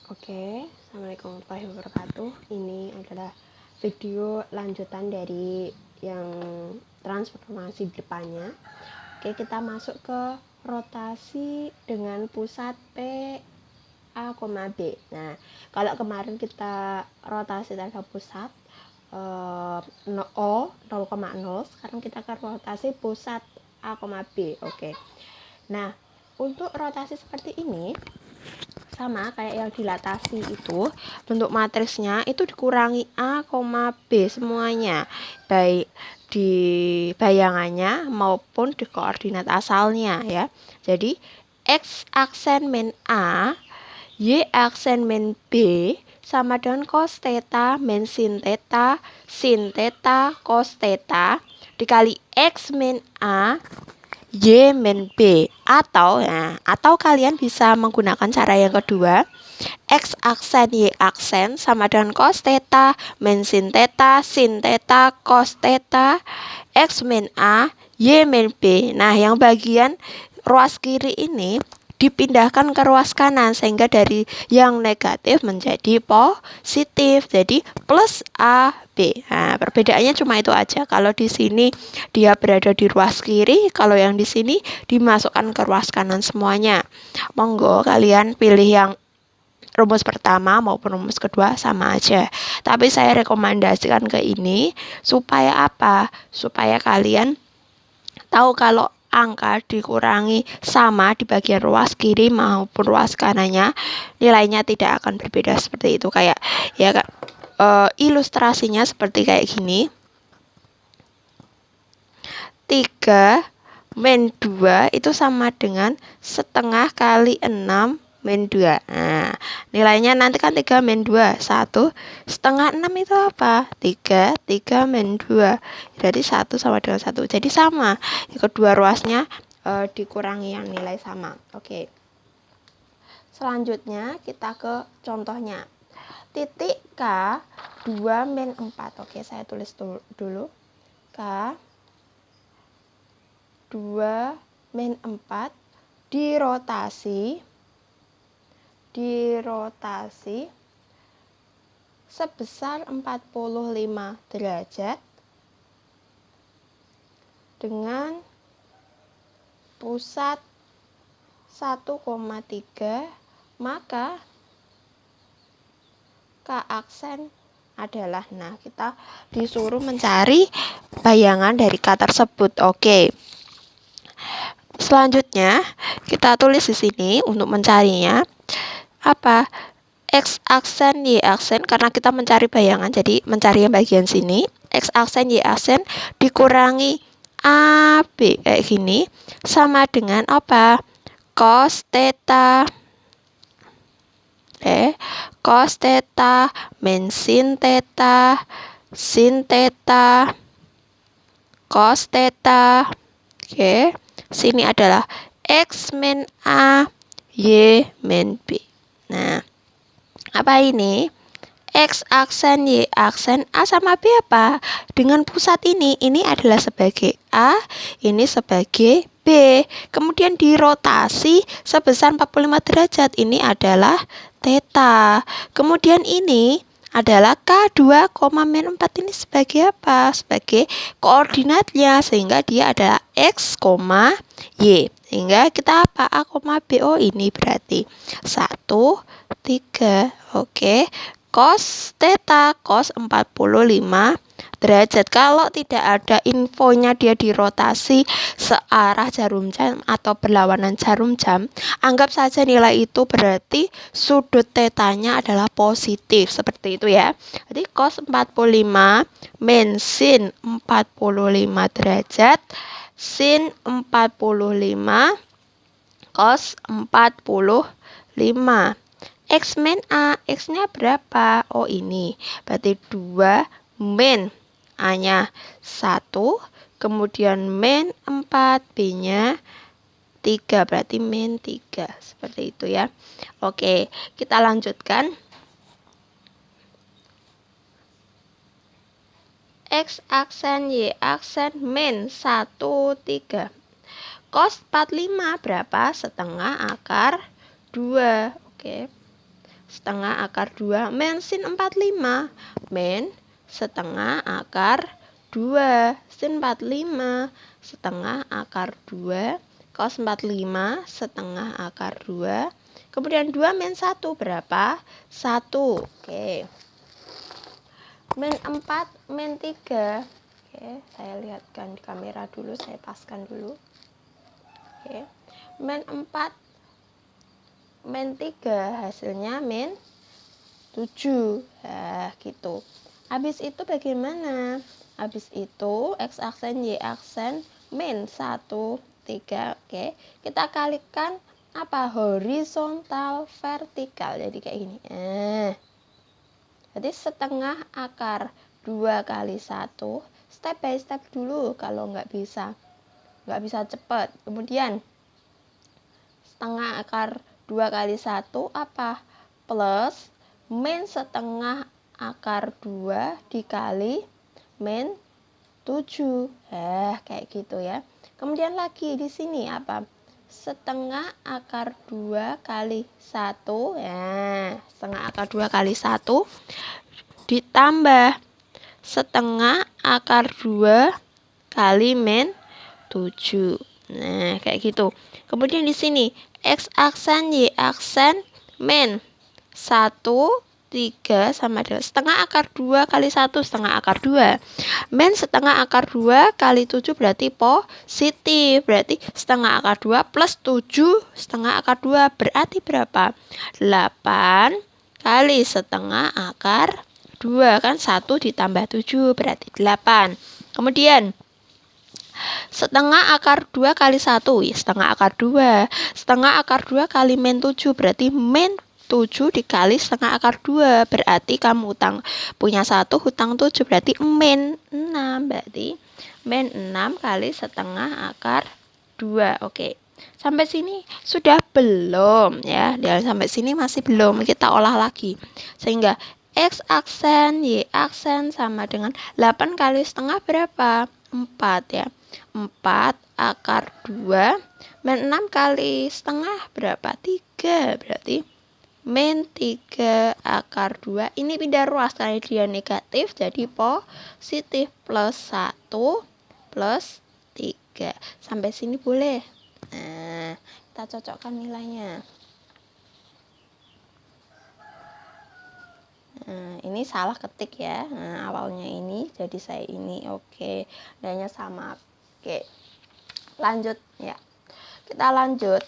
Oke, Assalamualaikum warahmatullahi wabarakatuh. Ini adalah video lanjutan dari yang transformasi depannya. Oke, kita masuk ke rotasi dengan pusat P A, B. Nah, kalau kemarin kita rotasi terhadap pusat O 0,0, sekarang kita ke rotasi pusat A, B. Oke. Nah, untuk rotasi seperti ini sama kayak yang dilatasi itu, bentuk matrisnya itu dikurangi A, B semuanya, baik di bayangannya maupun di koordinat asalnya ya. Jadi X aksen min A, Y aksen min B sama dengan cos theta min sin theta cos theta dikali X min A Y min B, atau kalian bisa menggunakan cara yang kedua, X aksen Y aksen sama dengan cos theta min sin theta cos theta X min A Y min B. Nah, yang bagian ruas kiri ini dipindahkan ke ruas kanan sehingga dari yang negatif menjadi positif, jadi plus AB. Nah, perbedaannya cuma itu aja. Kalau di sini dia berada di ruas kiri, kalau yang di sini dimasukkan ke ruas kanan semuanya. Monggo kalian pilih yang rumus pertama maupun rumus kedua sama aja. Tapi saya rekomendasikan ke ini supaya apa? Supaya kalian tahu kalau angka dikurangi sama di bagian ruas kiri maupun ruas kanannya, nilainya tidak akan berbeda seperti itu. Kayak ya ilustrasinya seperti kayak gini. 3 min 2 itu sama dengan setengah kali 6 min 2. Nah, nilainya nanti kan 3 min 2, 1 setengah 6 itu apa? 3 min 2. Jadi 1 sama dengan 1. Jadi sama. Kedua ruasnya dikurangi yang nilai sama. Oke. Selanjutnya kita ke contohnya. Titik K 2 min 4. Oke, saya tulis dulu. K 2 min 4 dirotasi sebesar 45 derajat dengan pusat 1,3, maka K aksen adalah, nah kita disuruh mencari bayangan dari K tersebut. Oke. Selanjutnya kita tulis di sini untuk mencarinya apa? X aksen Y aksen, karena kita mencari bayangan jadi mencari yang bagian sini. X aksen Y aksen dikurangi AB kayak gini sama dengan apa? Cos theta. Cos theta min sin theta cos theta. Oke. Sini adalah X min A, Y min B. Nah, apa ini? X aksen Y aksen, A sama B apa? Dengan pusat ini adalah sebagai A, ini sebagai B. Kemudian dirotasi sebesar 45 derajat, ini adalah theta. Kemudian ini adalah K2, min 4 ini sebagai apa? Sebagai koordinatnya, sehingga dia adalah X, Y. Sehingga kita apa? A, B. Oh, ini berarti 1, 3. Oke. Cos theta, cos 45 derajat. Kalau tidak ada infonya dia dirotasi searah jarum jam atau berlawanan jarum jam, anggap saja nilai itu berarti sudut tetanya adalah positif, seperti itu ya. Jadi cos 45 min sin 45 derajat sin 45 cos 45. X min A, X-nya berapa? Oh, ini. Berarti 2 min A-nya 1, kemudian min 4, B-nya 3, berarti min 3. Seperti itu ya. Oke, kita lanjutkan. X aksen Y aksen min 1, 3. Cos 45 berapa? Setengah akar 2. Oke. setengah akar 2 min sin 45. Min setengah akar 2 sin 45 setengah akar 2 cos 45 setengah akar 2. Kemudian 2 min 1 berapa? 1. Oke. Min 4 min 3. Oke, saya lihatkan di kamera dulu, saya paskan dulu. Oke. Min 4 min 3 hasilnya min 7. Nah, gitu. Habis itu bagaimana? Habis itu X aksen Y aksen min 1, 3. Oke. Kita kalikan apa? Horizontal vertikal. Jadi kayak gini. Jadi setengah akar 2 kali 1. Step by step dulu kalau nggak bisa cepat. Kemudian setengah akar 2 kali 1 apa? Plus min setengah akar 2 dikali min 7. Kayak gitu ya. Kemudian lagi di sini apa? Setengah akar 2 kali 1. Setengah akar 2 kali 1 ditambah setengah akar 2 kali min 7. Nah, kayak gitu. Kemudian di sini X aksen Y aksen min 1, 3 sama dengan setengah akar 2 kali 1 setengah akar 2. Min setengah akar 2 kali 7 berarti positif. Berarti setengah akar 2 plus 7 setengah akar 2 berarti berapa? 8 kali setengah akar 2 kan 1 ditambah 7 berarti 8. Kemudian setengah akar 2 kali 1 ya setengah akar 2. Setengah akar 2 kali min 7 berarti min 7 dikali setengah akar 2 berarti kamu punya 1 hutang 7 berarti min 6. Berarti min 6 kali setengah akar 2. Oke. Sampai sini sudah belum ya? Dan sampai sini masih belum. Kita olah lagi. Sehingga X aksen Y aksen sama dengan 8 kali setengah berapa? 4 ya. 4 akar 2 min 6 kali setengah berapa? 3. Berarti min 3 akar 2. Ini pindah ruas karena dia negatif jadi positif plus 1 plus 3. Sampai sini boleh. Nah, kita cocokkan nilainya. Nah, ini salah ketik ya. Nah, awalnya ini jadi saya ini. Oke, nilainya sama. Oke. Lanjut ya. Kita lanjut.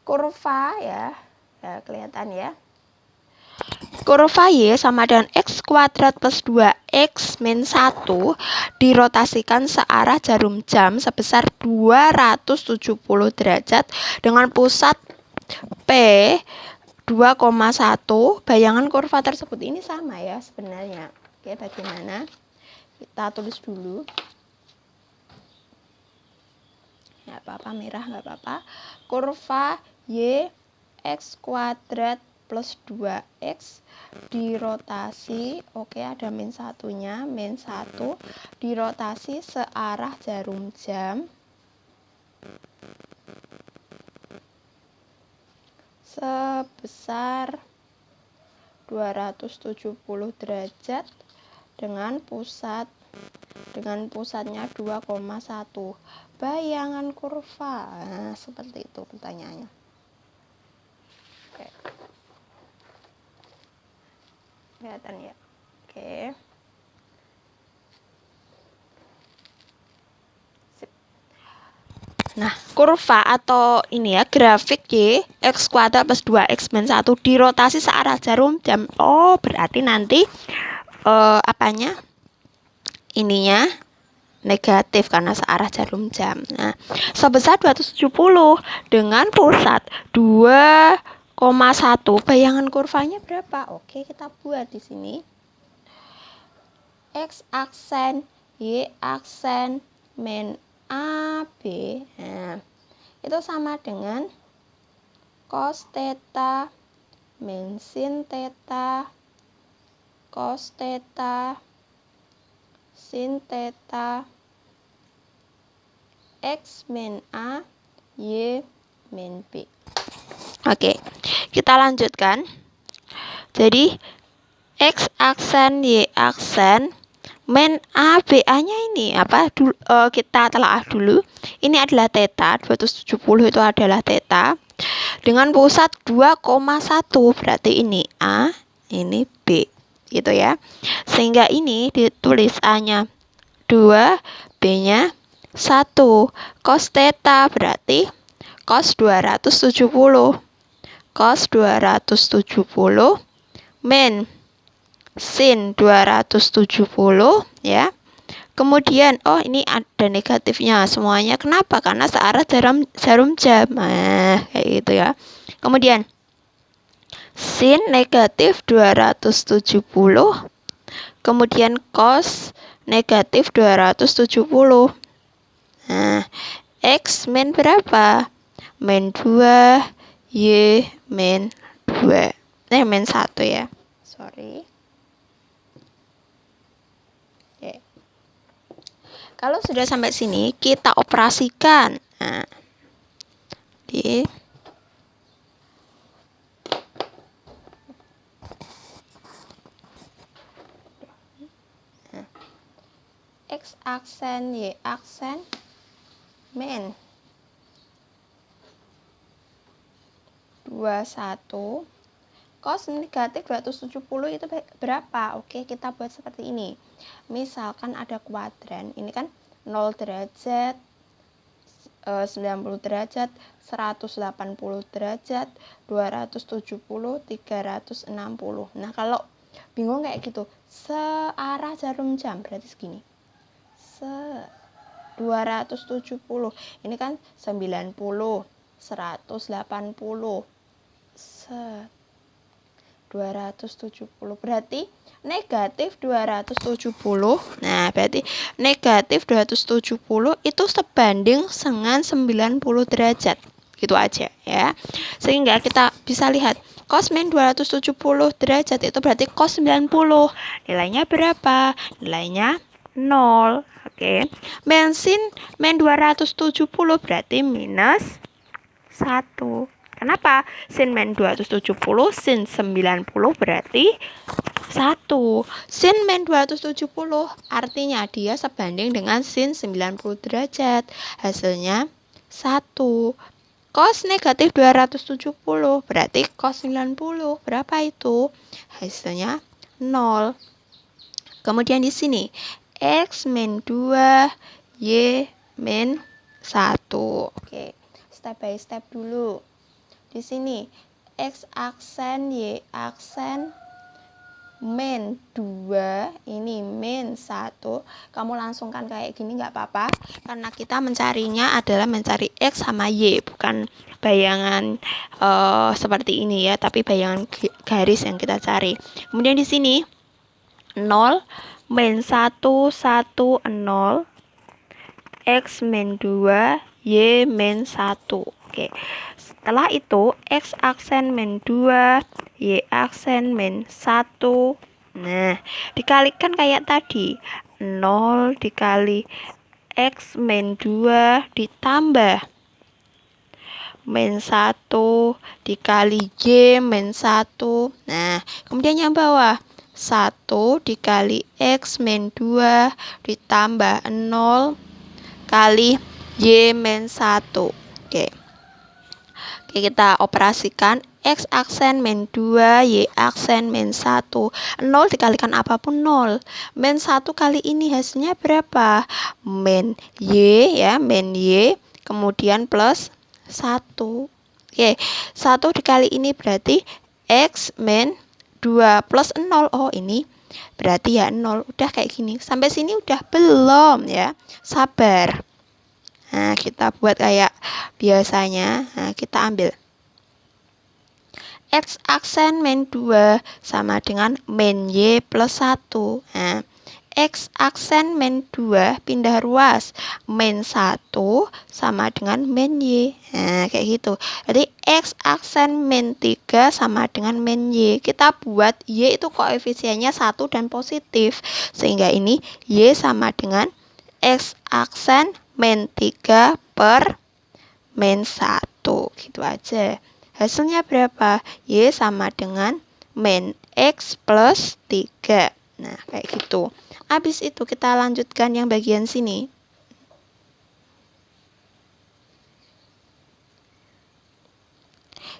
Kurva ya. Ya, kelihatan ya. Kurva Y sama dengan X kuadrat plus 2X min 1 dirotasikan searah jarum jam sebesar 270 derajat dengan pusat P 2,1. Bayangan kurva tersebut ini sama ya sebenarnya. Oke, bagaimana? Kita tulis dulu. Nggak apa-apa, merah nggak apa-apa. Kurva Y X kuadrat plus 2X dirotasi. Oke, ada min satunya. Min 1 dirotasi searah jarum jam sebesar 270 derajat dengan pusatnya 2,1. Bayangan kurva. Nah, seperti itu pertanyaannya. Oke. Kelihatan ya. Oke. Nah, kurva atau ini ya, grafik Y X kuadrat plus 2X min 1 dirotasi searah jarum jam. Oh, berarti nanti apanya? Ininya negatif karena searah jarum jam. Nah, sebesar 270 dengan pusat 2,1. Bayangan kurvanya berapa? Oke, kita buat di sini. X aksen Y aksen min AB. Nah, itu sama dengan cos theta min sin theta cos theta sin theta X min A Y min B. Oke, Kita lanjutkan. Jadi X aksen, Y aksen, min A, BA-nya ini apa? Kita telah dulu. Ini adalah theta, 270 itu adalah theta. Dengan pusat 2,1, berarti ini A, ini B. Gitu ya. Sehingga ini ditulis A-nya 2, B-nya 1. Cos theta berarti cos 270. Cos 270 min sin 270 ya. Kemudian ini ada negatifnya semuanya. Kenapa? Karena searah jarum jam. Nah, kayak gitu ya. Kemudian sin negatif 270. Kemudian cos negatif 270. Nah, X min berapa? Min 2, Y min 2. Min 1 ya. Sorry. Oke. Kalau sudah sampai sini, kita operasikan. Nah, di X aksen, Y aksen, min 21. Cos negatif 270 itu berapa? Oke, kita buat seperti ini. Misalkan ada kuadran. Ini kan 0 derajat, 90 derajat, 180 derajat, 270, 360. Nah, kalau bingung kayak gitu, searah jarum jam berarti segini. 270. Ini kan 90, 180. 270 berarti negatif 270. Nah, berarti negatif 270 itu sebanding dengan 90 derajat. Gitu aja ya. Sehingga kita bisa lihat cos min 270 derajat itu berarti cos 90. Nilainya berapa? Nilainya 0. Oke. Min 270 berarti minus 1. Kenapa? Sin min 270, sin 90 berarti 1. Sin min 270 artinya dia sebanding dengan sin 90 derajat. Hasilnya 1. Cos negatif 270 berarti cos 90. Berapa itu? Hasilnya 0. Kemudian di sini X min 2, Y min 1. Oke, step by step dulu. Di sini X aksen, Y aksen, min 2, ini min 1. Kamu langsungkan kayak gini nggak apa-apa, karena kita mencarinya adalah mencari X sama Y, bukan bayangan seperti ini ya, tapi bayangan garis yang kita cari. Kemudian di sini 0, min 1, 1, 0, X min 2, Y min 1. Oke. Setelah itu X aksen min 2, Y aksen min 1. Nah, dikalikan kayak tadi. 0 dikali X min 2 ditambah min 1 dikali Y min 1. Nah, kemudian yang bawah 1 dikali X min 2 ditambah 0 kali Y min 1. Oke, kita operasikan X aksen min 2, Y aksen min 1. 0 dikalikan apapun 0. Min 1 kali ini hasilnya berapa? Min Y ya, min Y. Kemudian plus 1. Oke, 1 dikali ini berarti X min 2 plus 0. Oh, ini berarti ya 0. Udah kayak gini. Sampai sini udah belum ya? Sabar. Nah, kita buat kayak biasanya. Nah, kita ambil X aksen min 2 sama dengan min Y plus 1. Nah, X aksen min 2 pindah ruas. Min 1 sama dengan min Y. Nah, kayak gitu. Jadi X aksen min 3 sama dengan min Y. Kita buat Y itu koefisiennya 1 dan positif. Sehingga ini Y sama dengan X aksen min 3 per min 1. Gitu aja. Hasilnya berapa? Y sama dengan min X plus 3. Nah, kayak gitu. Habis itu kita lanjutkan yang bagian sini.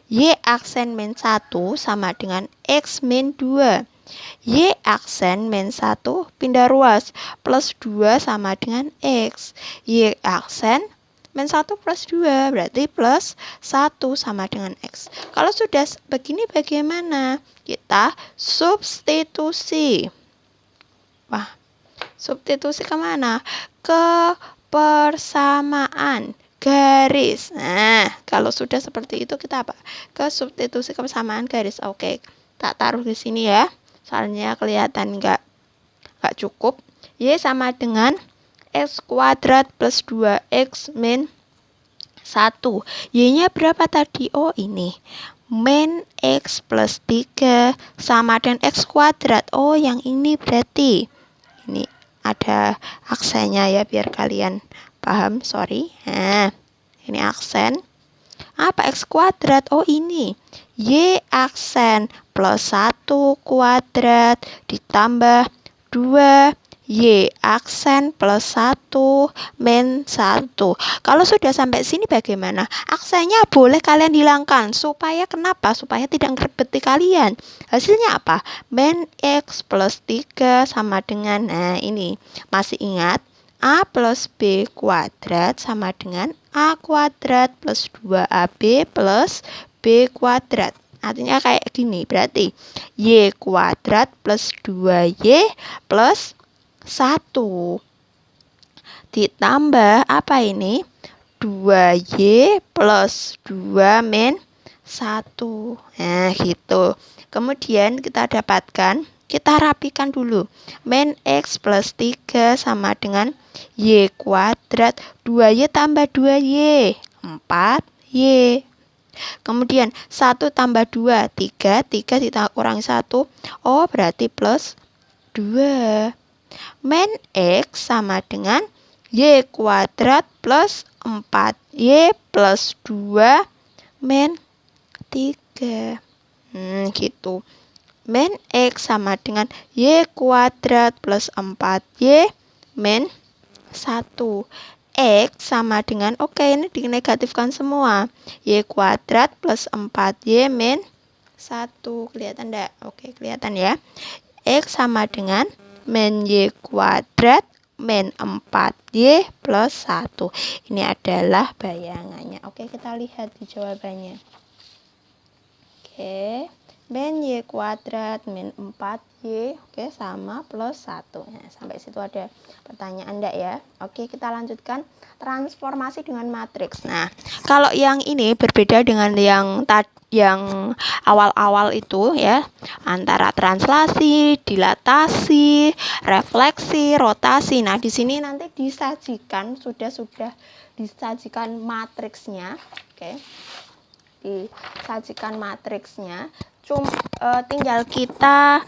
Y aksen min 1 sama dengan X min 2. Y aksen min 1 pindah ruas, plus 2 sama dengan X. Y aksen min 1 plus 2, berarti plus 1 sama dengan X. Kalau sudah begini bagaimana? Kita substitusi. Wah, substitusi kemana? Ke persamaan garis. Nah, kalau sudah seperti itu kita apa? Ke substitusi kebersamaan garis. Oke, tak taruh di sini ya. Soalnya kelihatan nggak cukup. Y sama dengan X kuadrat plus 2X min 1. Y-nya berapa tadi? Oh, ini. Min X plus 3 sama dengan X kuadrat. Oh, yang ini berarti. Ini ada aksennya ya, biar kalian paham, sorry. Nah, ini aksen. Apa X kuadrat? Oh, ini. Y aksen plus 1 kuadrat ditambah 2 Y aksen plus 1 min 1. Kalau sudah sampai sini bagaimana? Aksennya boleh kalian hilangkan. Supaya kenapa? Supaya tidak ngerebeti kalian. Hasilnya apa? Min X plus 3 sama dengan, nah ini. Masih ingat? A plus B kuadrat sama dengan A kuadrat plus 2AB plus B kuadrat. Artinya kayak gini, berarti Y kuadrat plus 2Y plus 1 ditambah apa ini? 2Y plus 2 min 1. Nah, gitu. Kemudian kita dapatkan, kita rapikan dulu. Min X plus 3 sama dengan Y kuadrat 2Y tambah 2Y 4Y. Kemudian 1 tambah 2 3 ditambah kurangi 1. Oh, berarti plus 2. Min X sama dengan Y kuadrat plus 4Y plus 2 min 3. Gitu. Min X sama dengan Y kuadrat plus 4Y min 1. X sama dengan, oke, ini dinegatifkan semua. Y kuadrat plus 4Y min 1. Kelihatan enggak? Oke, kelihatan ya. X sama dengan min Y kuadrat min 4Y plus 1. Ini adalah bayangannya. Oke, kita lihat di jawabannya. Oke, min Y kuadrat min 4Y, oke, sama plus 1. Nah, sampai situ ada pertanyaan enggak ya? Oke, kita lanjutkan transformasi dengan matriks. Nah, kalau yang ini berbeda dengan yang awal-awal itu ya, antara translasi, dilatasi, refleksi, rotasi. Nah, di sini nanti disajikan, sudah disajikan matriksnya. Oke. Disajikan matriksnya, tinggal kita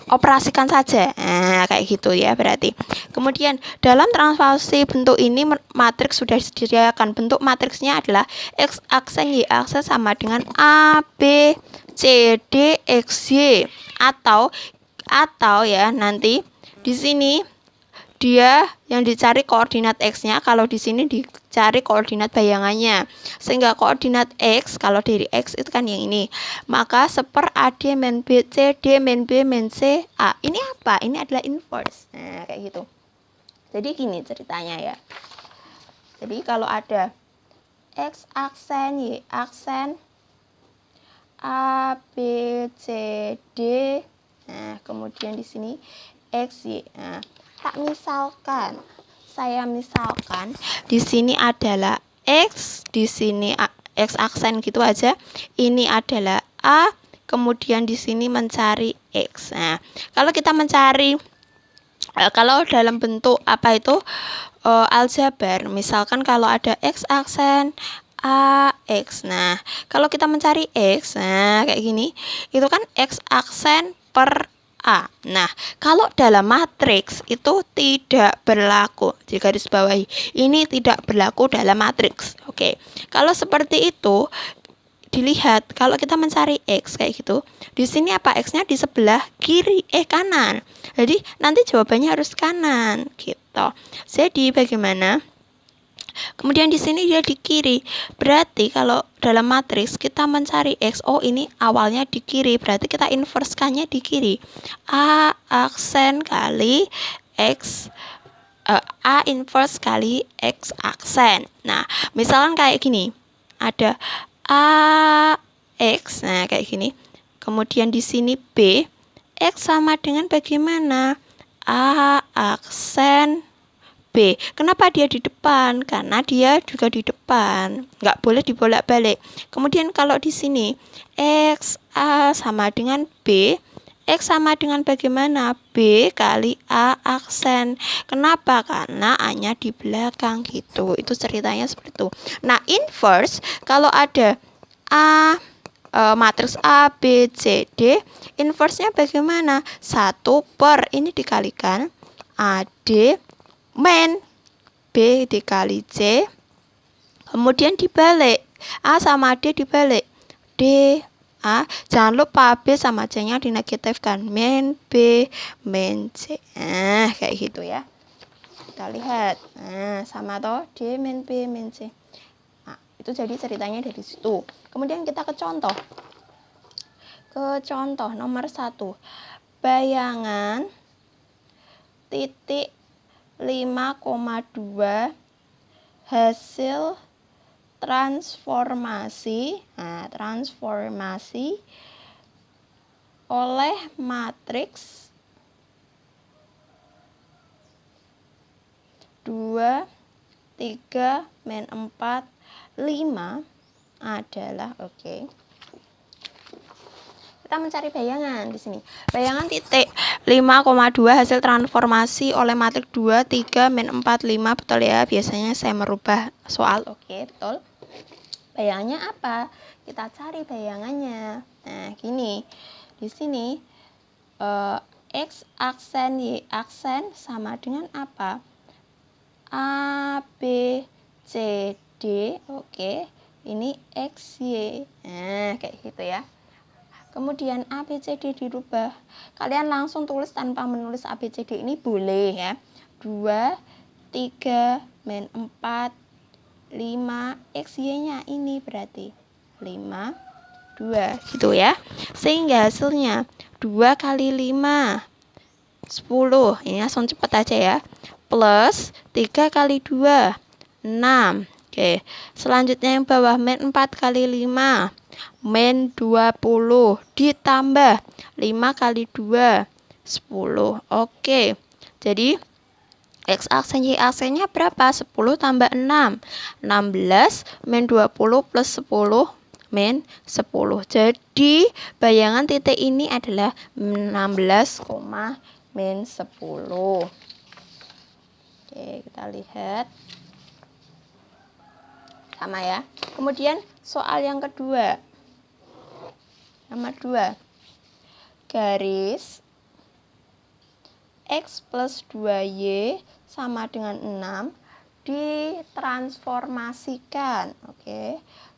operasikan saja. Nah, kayak gitu ya berarti. Kemudian dalam transformasi bentuk ini matriks sudah disediakan. Bentuk matriksnya adalah X aksen Y aksen sama dengan A, B, C, D, X, Y. Atau ya nanti di sini dia yang dicari koordinat X-nya, kalau di sini dicari koordinat bayangannya. Sehingga koordinat X, kalau dari X itu kan yang ini, maka seper AD min B, C, D min B min C, A. Ini apa? Ini adalah inverse. Nah, kayak gitu. Jadi gini ceritanya ya. Jadi kalau ada X aksen, Y aksen, A, B, C, D. Nah, kemudian di sini X, Y. Nah, saya misalkan di sini adalah X, di sini X aksen gitu aja. Ini adalah A, kemudian di sini mencari X. Nah, kalau kita mencari kalau dalam bentuk apa itu aljabar, misalkan kalau ada X aksen A, X. Nah, kalau kita mencari X, nah kayak gini, itu kan X aksen per A. Nah, kalau dalam matriks itu tidak berlaku. Di garis bawahi, ini tidak berlaku dalam matriks. Oke. Kalau seperti itu, dilihat kalau kita mencari X kayak gitu, di sini apa X-nya di sebelah kiri, kanan. Jadi nanti jawabannya harus kanan gitu. Jadi bagaimana? Kemudian di sini dia di kiri. Berarti kalau dalam matriks kita mencari X, oh ini awalnya di kiri, berarti kita inverse-kannya di kiri. A aksen kali X, A inverse kali X aksen. Nah, misalkan kayak gini. Ada A X, nah kayak gini. Kemudian di sini B, X sama dengan bagaimana? A aksen B. Kenapa dia di depan? Karena dia juga di depan. Nggak boleh dibolak-balik. Kemudian kalau di sini X A sama dengan B, X sama dengan bagaimana? B kali A aksen. Kenapa? Karena A-nya di belakang gitu. Itu ceritanya seperti itu. Nah, inverse kalau ada A matriks A, B, C, D, inverse-nya bagaimana? 1 per ini dikalikan AD min B dikali C, kemudian dibalik A sama D dibalik D A, jangan lupa B sama C nya dinegatifkan, min B min C. Kayak gitu ya, kita lihat. Sama toh D min B min C. Nah, itu jadi ceritanya dari situ. Kemudian kita ke contoh nomor 1. Bayangan titik 5,2 hasil transformasi oleh matriks 2, 3, min 4, 5 adalah kita mencari bayangan di sini. Bayangan titik 5,2 hasil transformasi oleh matriks 2, 3, min 4, 5. Betul ya? Biasanya saya merubah soal. Betul. Bayangannya apa? Kita cari bayangannya. Nah, gini. Di sini X aksen, Y aksen sama dengan apa? A, B, C, D. Ini X, Y. Nah, kayak gitu ya. Kemudian A, B, C, D dirubah. Kalian langsung tulis tanpa menulis A, B, C, D ini boleh ya. 2, 3, min 4, 5, X, Y-nya ini berarti 5, 2 gitu ya. Sehingga hasilnya 2 kali 5, 10. Ini langsung cepat aja ya. Plus 3 kali 2, 6. Selanjutnya yang bawah min 4 kali 5. Min 20 ditambah 5 kali 2 10. Jadi X aksen Y aksennya berapa? 10 tambah 6 16 min 20 plus 10 min 10. Jadi bayangan titik ini adalah 16, min 10. Kita lihat sama ya. Kemudian soal yang kedua, nomor 2, garis X plus 2Y sama dengan 6 ditransformasikan.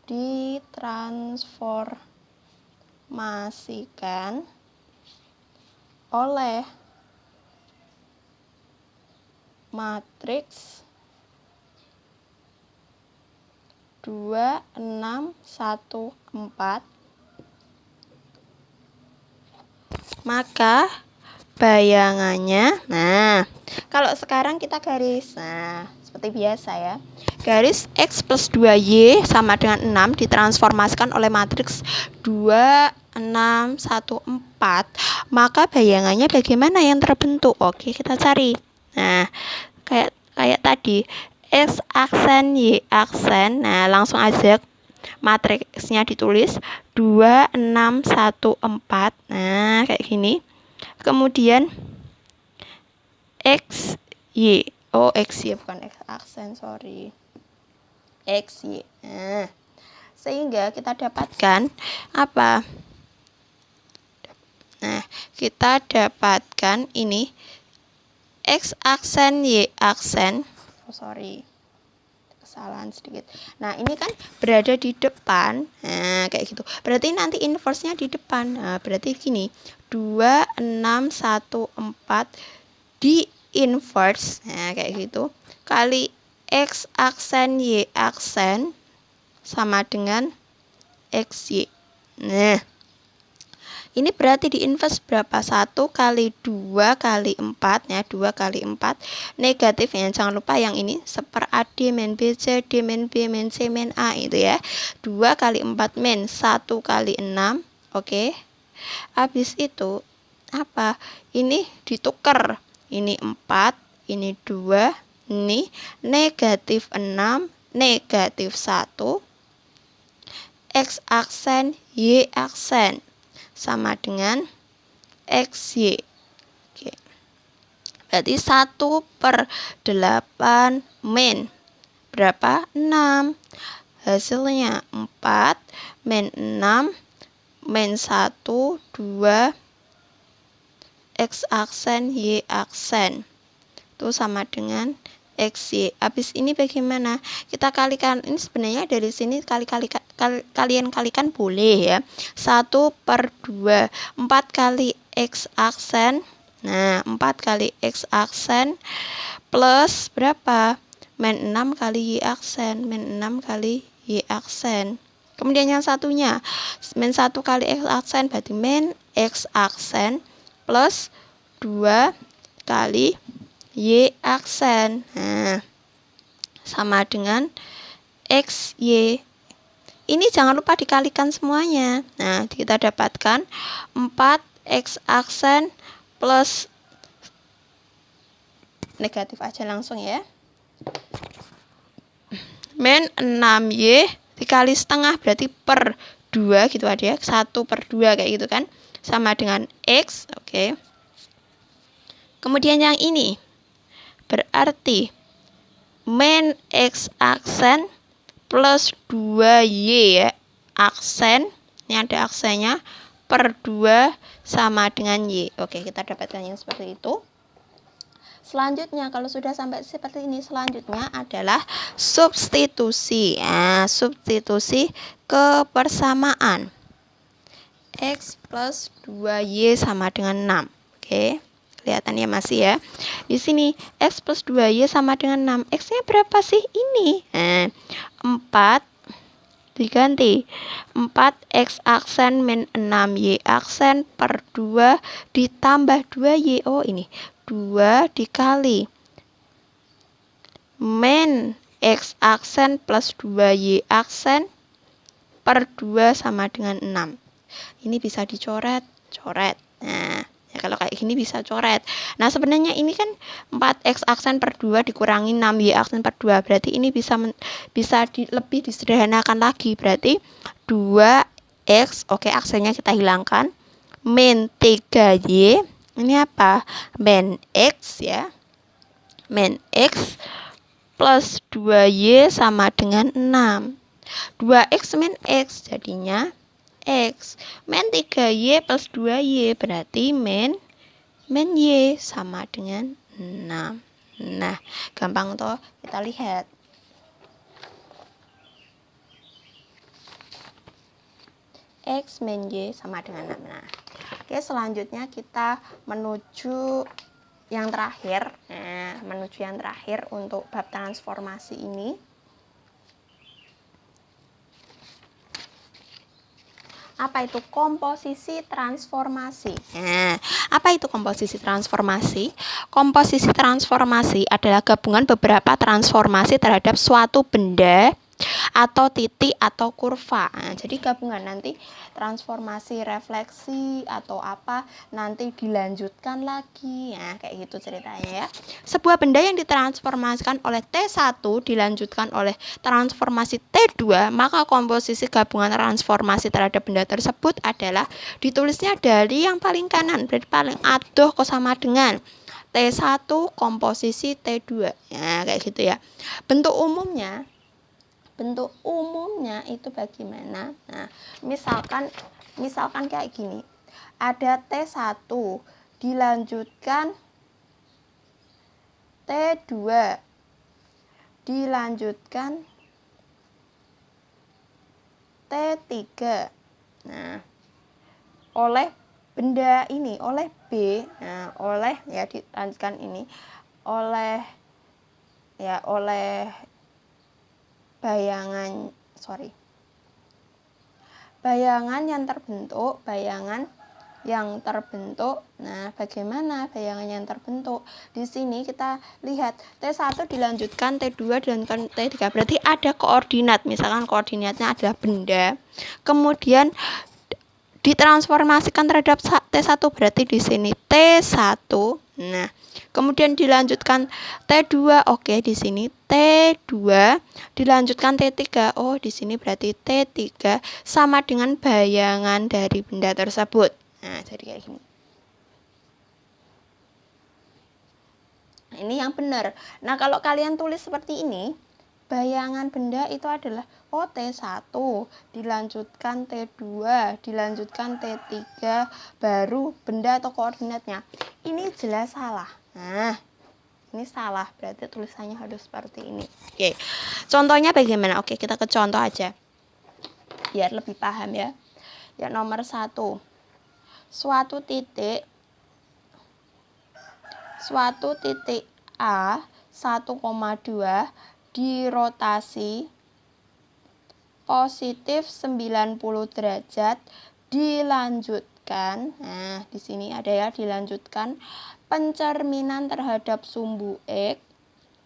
Ditransformasikan oleh matriks 2, 6, 1, 4. Maka bayangannya, kalau sekarang kita garis, seperti biasa ya, garis X plus 2Y sama dengan 6 ditransformasikan oleh matriks 2, 6, 1, 4. Maka bayangannya bagaimana yang terbentuk? Kita cari. Kayak tadi X aksen, Y aksen. Langsung aja matriksnya ditulis 2, 6, 1, 4. Kayak gini. Kemudian X, Y. X, Y bukan X aksen, sorry. X, Y. Sehingga kita dapatkan apa? Kita dapatkan ini X aksen, Y aksen. kesalahan sedikit. Nah, ini kan berada di depan. Nah, kayak gitu. Berarti nanti inverse-nya di depan. Nah, berarti gini. 2, 6, 1, 4 di inverse. Nah, kayak gitu. Kali X aksen Y aksen sama dengan XY. Nah, ini berarti di inverse berapa? 1 kali 2 kali 4 ya, 2 kali 4 negatif ya, jangan lupa yang ini seper AD min BC D min B min C min A itu ya. 2 kali 4 min 1 kali 6. Oke. Habis itu apa? Ini ditukar. Ini 4, ini 2, ini negatif 6, negatif 1, X aksen Y aksen sama dengan XY. Oke. Berarti 1/8 min berapa? 6. Hasilnya 4 min 6 min 1, 2 X aksen Y aksen. Itu sama dengan XY. Habis ini bagaimana? Kita kalikan. Ini sebenarnya dari sini kalian kalikan boleh ya. 1/2. 4 kali X aksen. Nah, 4 kali X aksen plus berapa? Min 6 kali Y aksen. Min 6 kali Y aksen. Kemudian yang satunya, min 1 kali X aksen berarti min X aksen plus 2 kali Y aksen. Nah, sama dengan XY. Ini jangan lupa dikalikan semuanya. Nah, kita dapatkan 4 X aksen plus negatif aja langsung ya. Min 6Y dikali setengah berarti per 2 gitu aja ya. 1/2 kayak gitu kan. Sama dengan X. Oke. Kemudian yang ini berarti min X aksen plus 2Y ya, aksen, ini ada aksennya, per 2 sama dengan Y. Oke, kita dapatkan yang seperti itu. Selanjutnya, kalau sudah sampai seperti ini, selanjutnya adalah substitusi. Nah, substitusi kebersamaan. X plus 2Y sama dengan 6. Oke. Kelihatan ya masih ya. Di sini X plus 2Y sama dengan 6. X-nya berapa sih? Ini. Nah, 4 diganti. 4X aksen min 6Y aksen per 2 ditambah 2Y. Oh, ini. 2 dikali min X aksen plus 2Y aksen per 2 sama dengan 6. Ini bisa dicoret. Nah, ya kalau kayak gini bisa coret. Nah, sebenarnya ini kan 4X aksen per 2 dikurangi 6Y aksen per 2. Berarti ini bisa lebih disederhanakan lagi. Berarti 2X, oke, aksennya kita hilangkan. Min 3Y. Ini apa? Min X ya. Min X plus 2Y sama dengan 6. 2X min X jadinya X. Min 3Y plus 2Y berarti min Y sama dengan 6. Nah, gampang toh, kita lihat. X min Y sama dengan 6. Nah, oke, selanjutnya kita menuju yang terakhir. Nah, menuju yang terakhir untuk bab transformasi ini. Apa itu komposisi transformasi? Nah, apa itu komposisi transformasi? Komposisi transformasi adalah gabungan beberapa transformasi terhadap suatu benda atau titik atau kurva. Nah, jadi gabungan nanti transformasi refleksi atau apa nanti dilanjutkan lagi. Nah, kayak gitu ceritanya ya. Sebuah benda yang ditransformasikan oleh T1 dilanjutkan oleh transformasi T2, maka komposisi gabungan transformasi terhadap benda tersebut adalah ditulisnya dari yang paling kanan, berarti paling adoh kok sama dengan T1 komposisi T2. Ya, kayak gitu ya. Bentuk umumnya itu bagaimana? Nah, misalkan kayak gini. Ada T1 dilanjutkan T2 dilanjutkan T3. Nah, oleh benda ini, oleh B, nah oleh ya dilanjutkan ini oleh bayangan yang terbentuk. Nah, bagaimana bayangan yang terbentuk? Di sini kita lihat T1 dilanjutkan T2 dilanjutkan T3. Berarti ada koordinat. Misalkan koordinatnya adalah benda. Kemudian ditransformasikan terhadap T1, berarti di sini T1. Nah, kemudian dilanjutkan T2. Oke, di sini T2 dilanjutkan T3. Oh, di sini berarti T3 sama dengan bayangan dari benda tersebut. Nah, jadi kayak gini. Nah, ini yang benar. Nah, kalau kalian tulis seperti ini, bayangan benda itu adalah T1 dilanjutkan T2 dilanjutkan T3 baru benda atau koordinatnya. Ini jelas salah. Nah, ini salah, berarti tulisannya harus seperti ini. Oke, contohnya bagaimana? Oke, kita ke contoh aja biar lebih paham ya. Ya, nomor 1, suatu titik A 1,2 dirotasi positif 90 derajat dilanjutkan. Nah, di sini ada ya, dilanjutkan pencerminan terhadap sumbu X,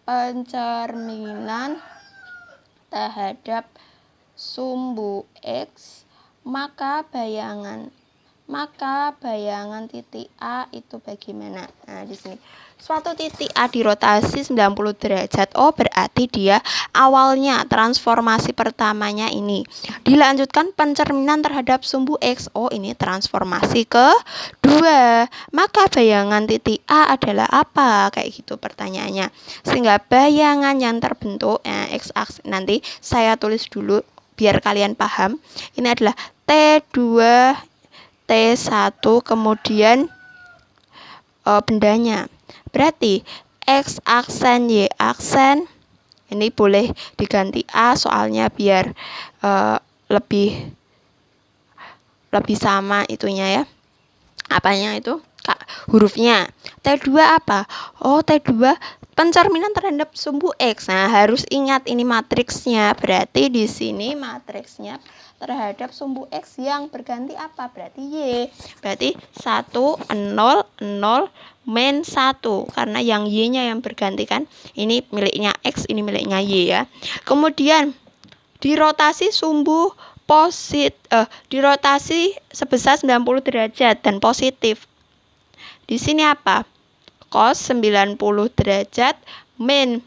pencerminan terhadap sumbu X, maka bayangan titik A itu bagaimana? Nah, di sini suatu titik A dirotasi 90 derajat. Oh, berarti dia awalnya transformasi pertamanya ini dilanjutkan pencerminan terhadap sumbu X. Oh, ini transformasi kedua. Maka bayangan titik A adalah apa? Kayak gitu pertanyaannya. Sehingga bayangan yang terbentuk X aksis nanti saya tulis dulu biar kalian paham. Ini adalah T2 T1 kemudian bendanya. Berarti X aksen Y aksen ini boleh diganti A soalnya biar lebih sama itunya ya. Apanya itu? Hurufnya. T2 apa? Oh, T2 pencerminan terhadap sumbu X. Nah, harus ingat ini matriksnya. Berarti di sini matriksnya terhadap sumbu X yang berganti apa? Berarti Y. Berarti 1, 0, 0, min 1. Karena yang Y-nya yang berganti kan. Ini miliknya X, ini miliknya Y ya. Kemudian dirotasi sumbu dirotasi sebesar 90 derajat dan positif. Di sini apa? Cos 90 derajat min